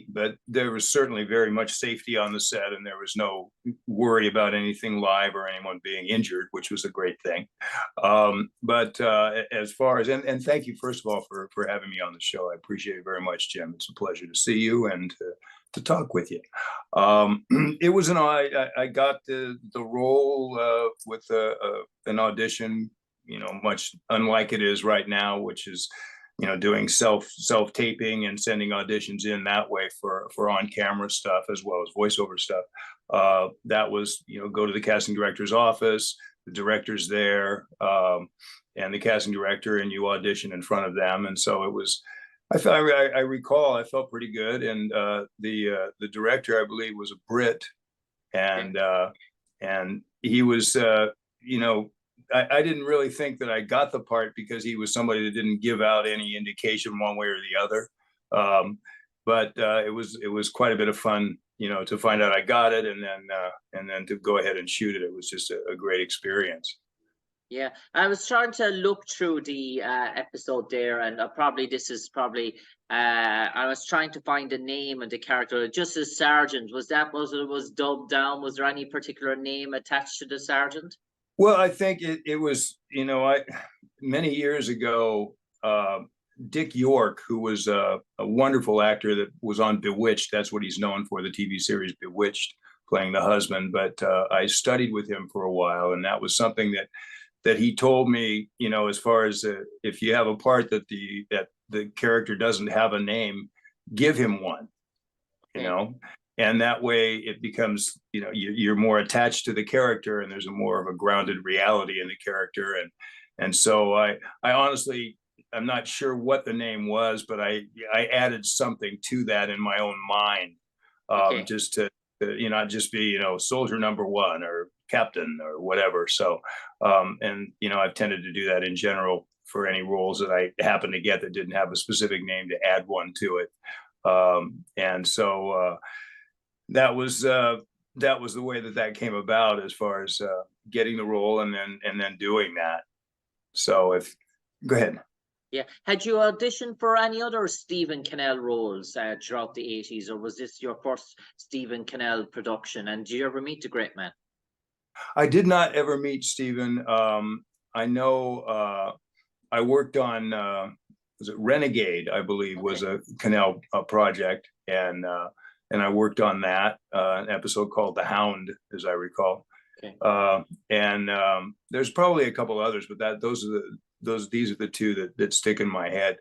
but there was certainly very much safety on the set, and there was no worry about anything live or anyone being injured, which was a great thing. But as far as, and thank you, first of all, for having me on the show. I appreciate it very much, Jim. It's a pleasure to see you and to talk with you. It was I got the role with an audition, much unlike it is right now, which is doing self taping and sending auditions in that way for on camera stuff as well as voiceover stuff. That was go to the casting director's office, the director's there, and the casting director, and you audition in front of them. And so it was. I recall I felt pretty good, and the director, I believe, was a Brit, and he was I didn't really think that I got the part because he was somebody that didn't give out any indication one way or the other. But it was quite a bit of fun, to find out I got it, and then to go ahead and shoot it. It was just a great experience. Yeah, I was trying to look through the episode there, and I was trying to find the name of the character. Just as Sergeant, was dubbed down? Was there any particular name attached to the Sergeant? Well, I think it was, many years ago, Dick York, who was a wonderful actor that was on Bewitched. That's what he's known for, the TV series Bewitched, playing the husband. But I studied with him for a while, and that was something that he told me, as far as if you have a part that the character doesn't have a name, give him one, and that way it becomes, you're more attached to the character, and there's more of a grounded reality in the character. And so I honestly, I'm not sure what the name was, but I added something to that in my own mind, just to not just be, soldier number one or captain or whatever. So, and, I've tended to do that in general for any roles that I happen to get that didn't have a specific name, to add one to it. And so that was the way that came about, as far as getting the role and then doing that. So go ahead. Yeah. Had you auditioned for any other Stephen Cannell roles throughout the 80s, or was this your first Stephen Cannell production? And did you ever meet the great man? I did not ever meet Stephen. I know I worked on, was it Renegade, I believe, was a Cannell project, and I worked on that, an episode called The Hound, as I recall. And there's probably a couple others, but these are the two that stick in my head.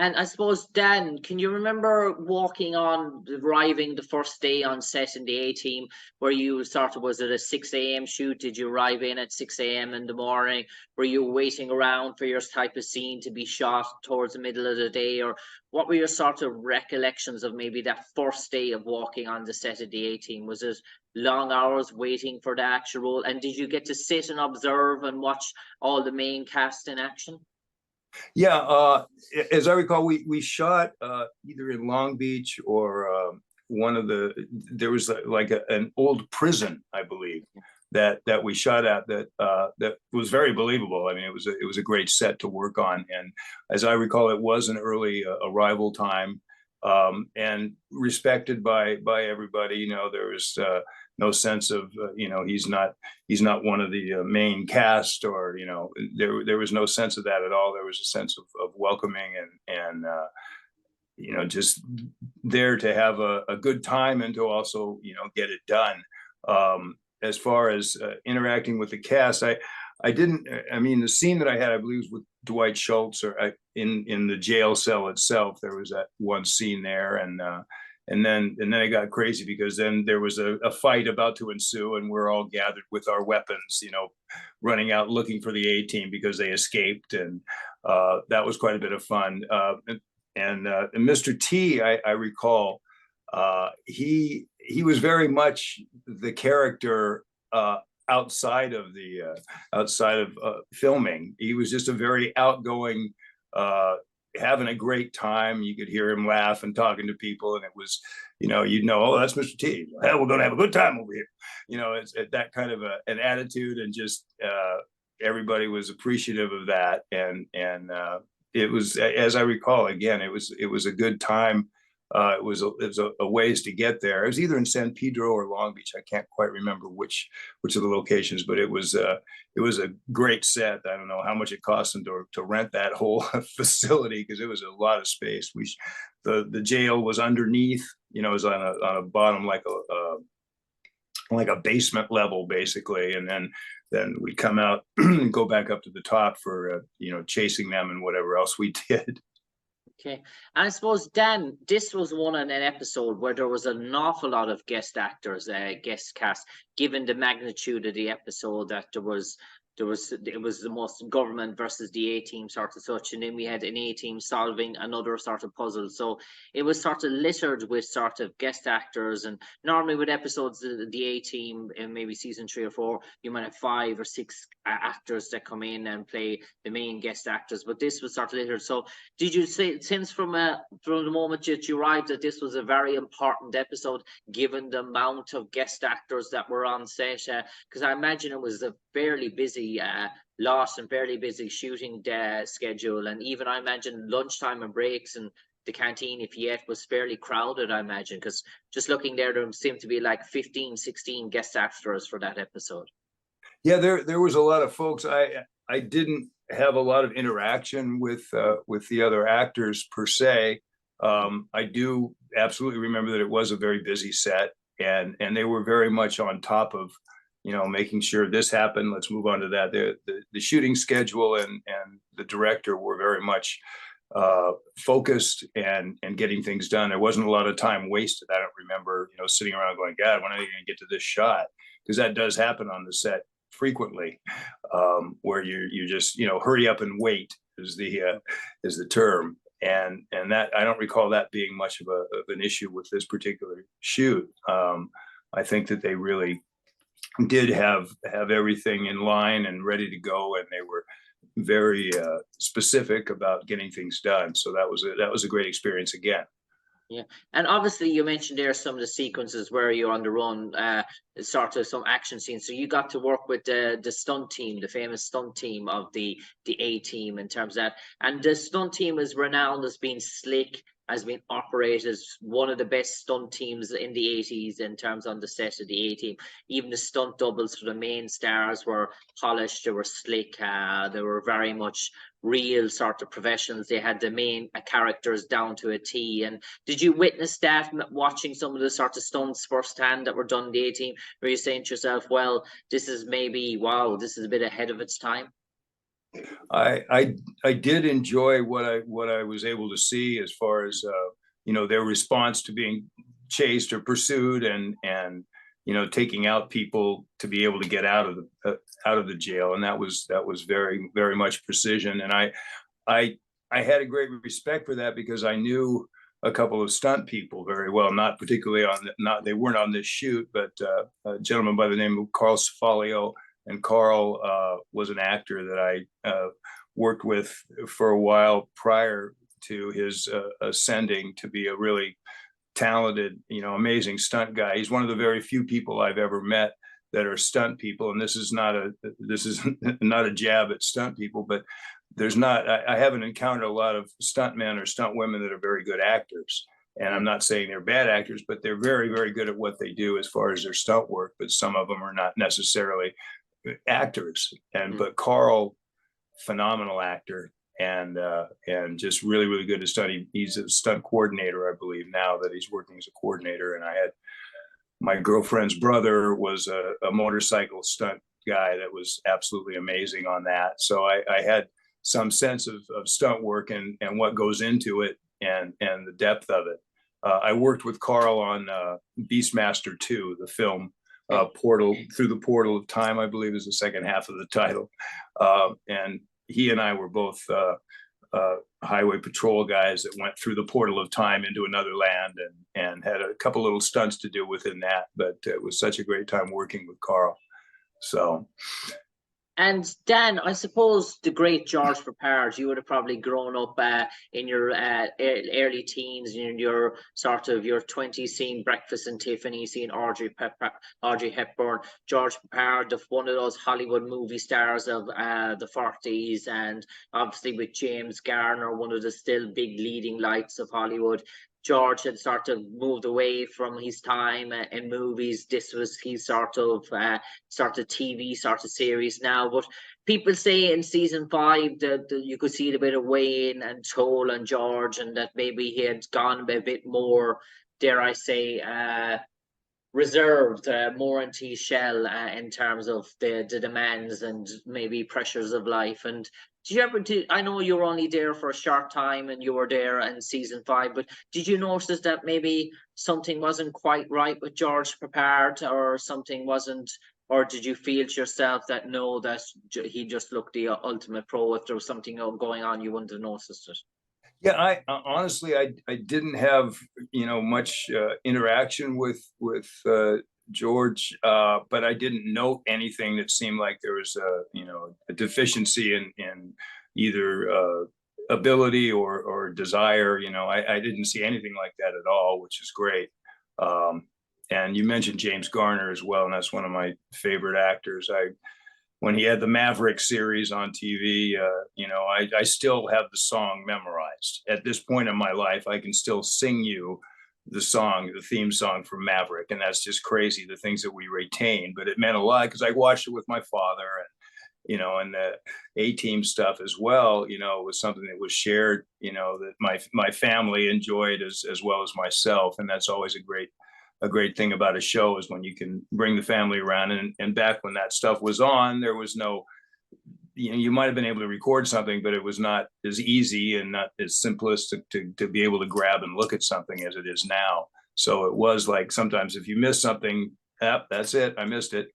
And I suppose, Dan, can you remember arriving the first day on set in the A-Team, where you was it a 6 a.m. shoot? Did you arrive in at 6 a.m. in the morning? Were you waiting around for your type of scene to be shot towards the middle of the day? Or what were your sort of recollections of maybe that first day of walking on the set of the A-Team? Was it long hours waiting for the actual role? And did you get to sit and observe and watch all the main cast in action? Yeah, as I recall, we shot either in Long Beach or there was like an old prison, I believe, that we shot at, that was very believable. I mean, it was a great set to work on, and as I recall, it was an early arrival time, and respected by everybody. There was no sense of he's not one of the main cast, or there was no sense of that at all. There was a sense of welcoming and just there to have a good time, and to also get it done. As far as interacting with the cast, I didn't. I mean, the scene that I had, I believe, was with Dwight Schultz, or in the jail cell itself. There was that one scene there, and then it got crazy, because then there was a fight about to ensue, and we're all gathered with our weapons, running out looking for the A-Team because they escaped, and that was quite a bit of fun. And Mr. T, I recall, he was very much the character outside of filming. He was just a very outgoing, having a great time. You could hear him laugh and talking to people, and it was, oh, that's Mr. T. Hell, we're going to have a good time over here. It's that kind of an attitude, and just everybody was appreciative of that, and it was, as I recall, again, it was a good time. It was a ways to get there. It was either in San Pedro or Long Beach. I can't quite remember which of the locations, but it was a great set. I don't know how much it cost them to rent that whole facility, because it was a lot of space. The jail was underneath, it was on a bottom, like a basement level basically, and then we'd come out and go back up to the top for chasing them and whatever else we did. Okay, and I suppose, Dan, this was one in an episode where there was an awful lot of guest actors, guest cast, given the magnitude of the episode, that it was the most government versus the A team sort of such, and then we had an A team solving another sort of puzzle. So it was sort of littered with sort of guest actors, and normally with episodes the A team in maybe season 3 or 4, you might have 5 or 6 actors that come in and play the main guest actors, but this was sort of littered. So did you sense from the moment that you arrived that this was a very important episode, given the amount of guest actors that were on set? Because I imagine it was a fairly busy lot and fairly busy shooting schedule, and even I imagine lunchtime and breaks and the canteen, if yet, was fairly crowded, I imagine, because just looking there seemed to be like 15-16 guest actors for that episode. Yeah, there was a lot of folks. I didn't have a lot of interaction with the other actors per se. I do absolutely remember that it was a very busy set, and they were very much on top of making sure this happened, let's move on to that. The shooting schedule and the director were very much focused and getting things done. There wasn't a lot of time wasted. I don't remember sitting around going, God, when are they going to get to this shot? Because that does happen on the set frequently, where you just hurry up and wait is the term. And that, I don't recall that being much of an issue with this particular shoot. I think that they really did have everything in line and ready to go, and they were very specific about getting things done. So that was a great experience again. Yeah, and obviously you mentioned there some of the sequences where you're on the run, sort of some action scenes. So you got to work with the stunt team, the famous stunt team of the A team in terms of that. And the stunt team is renowned as being slick, has been operated as one of the best stunt teams in the 80s in terms on the set of the A team. Even the stunt doubles for the main stars were polished, they were slick, they were very much real sort of professionals. They had the main characters down to a T. And did you witness that, watching some of the sort of stunts firsthand that were done in the A team? Were you saying to yourself, well, this is maybe, wow, this is a bit ahead of its time? I did enjoy what I was able to see as far as their response to being chased or pursued, and taking out people to be able to get out of the jail, and that was very, very much precision. And I had a great respect for that, because I knew a couple of stunt people very well, not particularly they weren't on this shoot, but a gentleman by the name of Carl Cefalio. And Carl was an actor that I worked with for a while prior to his ascending to be a really talented, amazing stunt guy. He's one of the very few people I've ever met that are stunt people. And this is not a jab at stunt people, but I haven't encountered a lot of stunt men or stunt women that are very good actors. And I'm not saying they're bad actors, but they're very, very good at what they do as far as their stunt work. But some of them are not necessarily actors. But Carl, phenomenal actor, and just really, really good at stunt. He's a stunt coordinator, I believe, now that he's working as a coordinator. And I had my girlfriend's brother was a motorcycle stunt guy that was absolutely amazing on that. So I had some sense of stunt work and what goes into it, and the depth of it. I worked with Carl on Beastmaster 2, the film. Through the Portal of Time, I believe, is the second half of the title. And he and I were both highway patrol guys that went through the portal of time into another land, and had a couple little stunts to do within that. But it was such a great time working with Carl. So. And Dan, I suppose the great George Peppard, you would have probably grown up in your early teens, in your sort of your 20s, seeing Breakfast and Tiffany, seeing Audrey Hepburn, George Peppard, one of those Hollywood movie stars of the 40s, and obviously with James Garner, one of the still big leading lights of Hollywood. George had sort of moved away from his time in movies. This was his sort of TV sort of series now. But people say in season 5 that you could see a bit of Wayne and Toll and George, and that maybe he had gone a bit more, dare I say, reserved, more into his shell, in terms of the demands and maybe pressures of life. And did you ever do? I know you were only there for a short time, and you were there in season 5. But did you notice that maybe something wasn't quite right with George Peppard, or something wasn't? Or did you feel to yourself that no, that he just looked the ultimate pro? If there was something going on, you wouldn't have noticed it. Yeah, I honestly, I didn't have, much interaction with George, but I didn't note anything that seemed like there was a deficiency in either ability or desire. I didn't see anything like that at all, which is great. And you mentioned James Garner as well, and that's one of my favorite actors. When he had the Maverick series on TV, I still have the song memorized. At this point in my life, I can still sing you the theme song from Maverick, and that's just crazy, the things that we retain. But it meant a lot because I watched it with my father, and the A-Team stuff as well. Was something that was shared, that my family enjoyed as well as myself, and that's always a great thing about a show, is when you can bring the family around. And back when that stuff was on, there was no, you might have been able to record something, but it was not as easy and not as simplistic to be able to grab and look at something as it is now. So it was like, sometimes if you miss something, that's it, I missed it.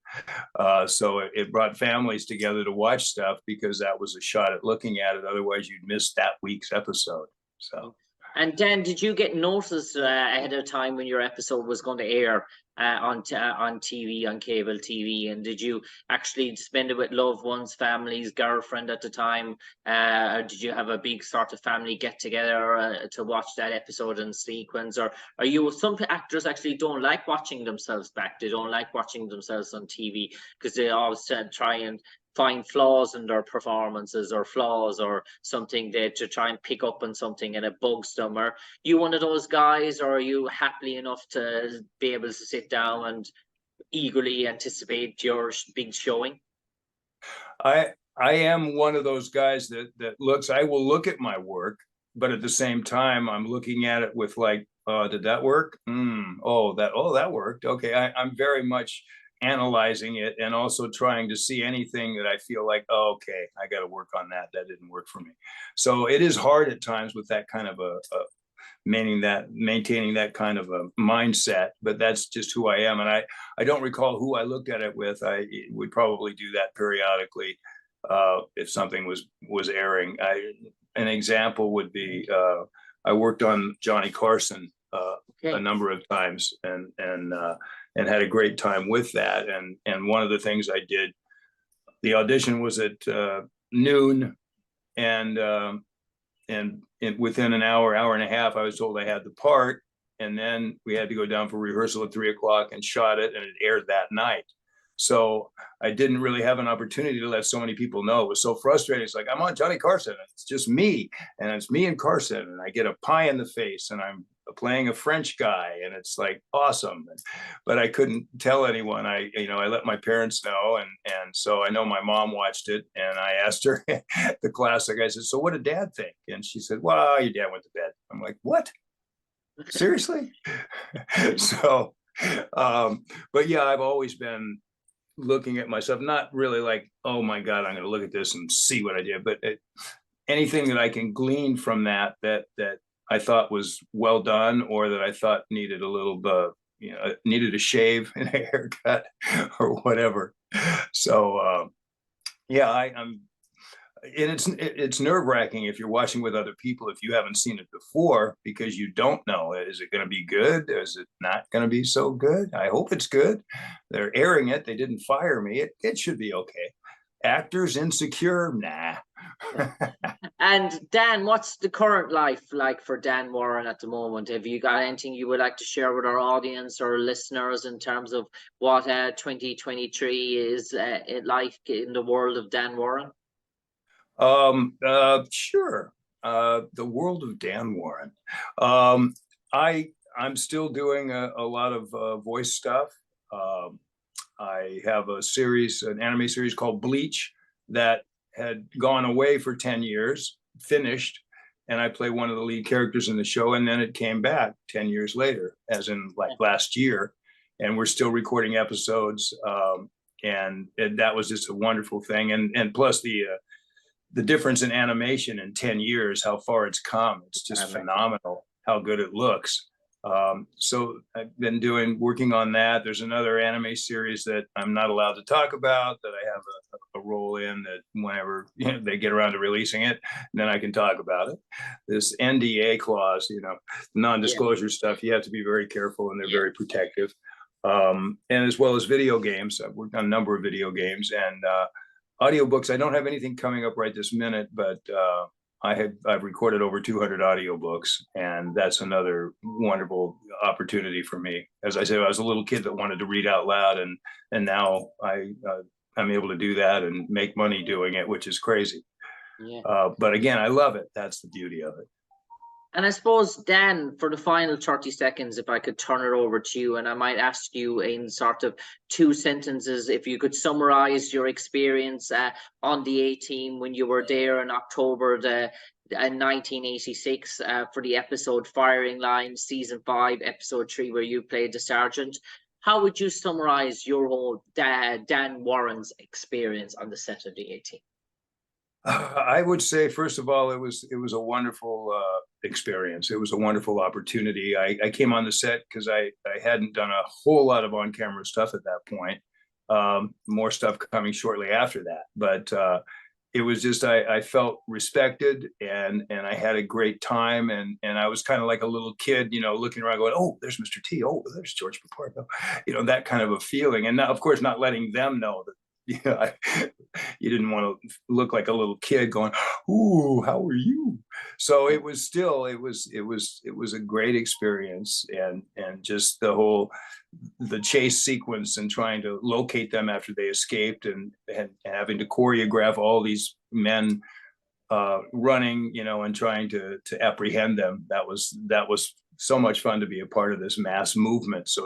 So it brought families together to watch stuff, because that was a shot at looking at it. Otherwise you'd miss that week's episode. So. And Dan, did you get notice ahead of time when your episode was going to air on TV, on cable TV? And did you actually spend it with loved ones, families, girlfriend at the time? Or did you have a big sort of family get together to watch that episode in sequence? Or are you? Some actors actually don't like watching themselves back. They don't like watching themselves on TV, because they always try and find flaws in their performances, or flaws or something, to try and pick up on something and it bugs them. Are you one of those guys, or are you happy enough to be able to sit down and eagerly anticipate your big showing? I am one of those guys that I will look at my work, but at the same time, I'm looking at it with like, did that work? That worked. Okay. I'm very much analyzing it, and also trying to see anything that I feel like, okay, I got to work on that. That didn't work for me. So it is hard at times with that kind of maintaining that kind of a mindset, but that's just who I am. And I don't recall who I looked at it with. I would probably do that periodically if something was airing. An example would be, I worked on Johnny Carson a number of times, and had a great time with that. And one of the things I did, the audition was at noon, and within an hour and a half, I was told I had the part. And then we had to go down for rehearsal at 3:00 and shot it, and it aired that night. So I didn't really have an opportunity to let so many people know. It was so frustrating. It's like, I'm on Johnny Carson, and it's just me, and it's me and Carson, and I get a pie in the face, and I'm playing a French guy, and it's like awesome. But I couldn't tell anyone. I let my parents know, and so I know my mom watched it, and I asked her the classic. I said, "So what did Dad think?" And she said, "Well, your dad went to bed." I'm like, "What? Seriously?" So, but yeah, I've always been looking at myself, not really like, oh my God, I'm going to look at this and see what I did, but anything that I can glean from that I thought was well done, or that I thought needed a little, needed a shave and a haircut or whatever. So, yeah, I'm, and it's nerve-wracking if you're watching with other people, if you haven't seen it before, because you don't know, is it going to be good? Is it not going to be so good? I hope it's good. They're airing it. They didn't fire me. It should be okay. Actors insecure? Nah. And Dan, what's the current life like for Dan Woren at the moment? Have you got anything you would like to share with our audience or listeners in terms of what 2023 is like in the world of Dan Woren? Sure. The world of Dan Woren. I'm still doing a lot of voice stuff. Um, I have an anime series called Bleach that had gone away for 10 years, finished, and I play one of the lead characters in the show, and then it came back 10 years later, as in like last year, and we're still recording episodes. And that was just a wonderful thing. And plus the difference in animation in 10 years, how far it's come. It's just phenomenal how good it looks. So I've been working on that. There's another anime series that I'm not allowed to talk about that I have a role in, that whenever they get around to releasing it, then I can talk about it. This NDA clause, non-disclosure stuff, you have to be very careful, and they're very protective. And as well as video games. I've worked on a number of video games, and audiobooks. I don't have anything coming up right this minute, but I've recorded over 200 audiobooks, and that's another wonderful opportunity for me. As I said, I was a little kid that wanted to read out loud, and now I'm able to do that and make money doing it, which is crazy. But again, I love it. That's the beauty of it. And I suppose, Dan, for the final 30 seconds, if I could turn it over to you, and I might ask you in sort of 2 sentences, if you could summarize your experience on the A-Team when you were there in October 1986 for the episode Firing Line, Season 5, Episode 3, where you played the sergeant. How would you summarize your whole Dan Woren's experience on the set of the A-Team? I would say, first of all, it was a wonderful experience. It was a wonderful opportunity. I came on the set because I hadn't done a whole lot of on-camera stuff at that point. More stuff coming shortly after that. But it was just, I felt respected, and I had a great time. And I was kind of like a little kid, looking around going, oh, there's Mr. T. Oh, there's George Peppard. That kind of a feeling. And now, of course, not letting them know that, you didn't want to look like a little kid going, ooh, how are you? So it was a great experience, and just the chase sequence and trying to locate them after they escaped, and having to choreograph all these men running, and trying to apprehend them. That was so much fun to be a part of this mass movement, so